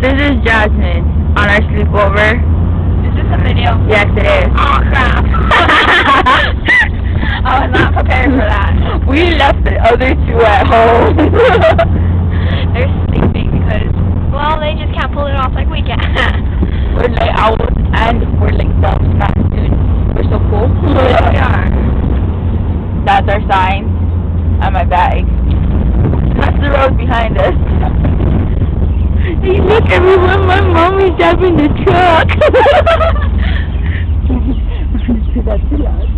This is Jasmine on our sleepover. Is this a video? Yes, it is. Oh, crap. I was not prepared for that. We left the other two at home. They're sleeping because, well, they just can't pull it off like we can. We're like owls and we're like dumb, not students. We're so cool. Yes, we are. That's our sign on my bag. That's the road behind us. Hey, look everyone, my mom is driving the truck. That's too loud.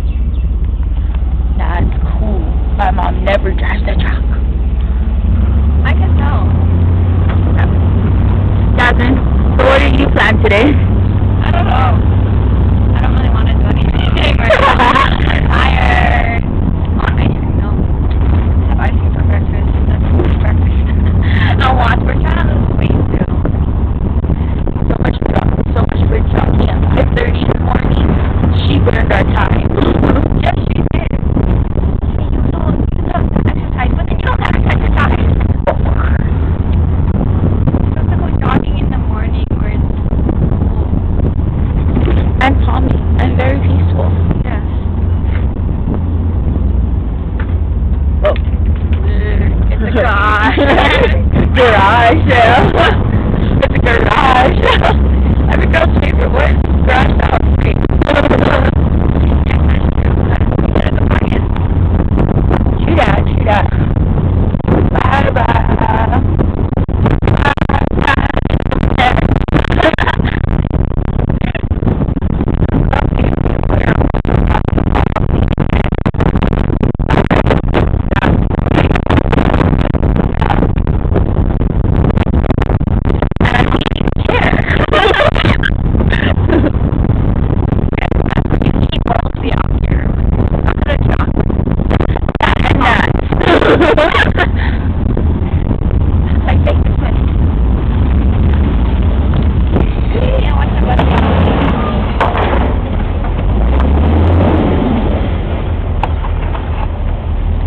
That's cool. My mom never drives the truck. I can tell. Jasmine, so what did you plan today? I don't know. I don't really want to do anything right now. I'm tired. I want ice cream, no. Have ice cream for breakfast. That's breakfast. I'll watch. We're trying to lose weight too. So much for jogging at 5:30 in the morning. She burned our time. Yes, she did. Hey, you don't exercise, but then you don't have to exercise. You have to go jogging in the morning where it's cool. I'm calming. I'm very peaceful. Yes. Oh. It's a garage. Garage, yeah. It's a garage. Every girl's favorite word. Garage house. Great. True that. Bye bye.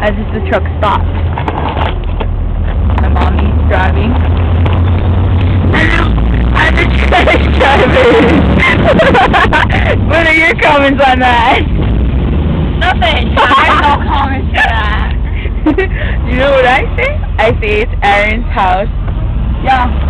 As if the truck stops. My mommy's driving. I'm the truck driver. What are your comments on that? Nothing. I have no comments to that. You know what I say? I say it's Aaron's house. Yeah.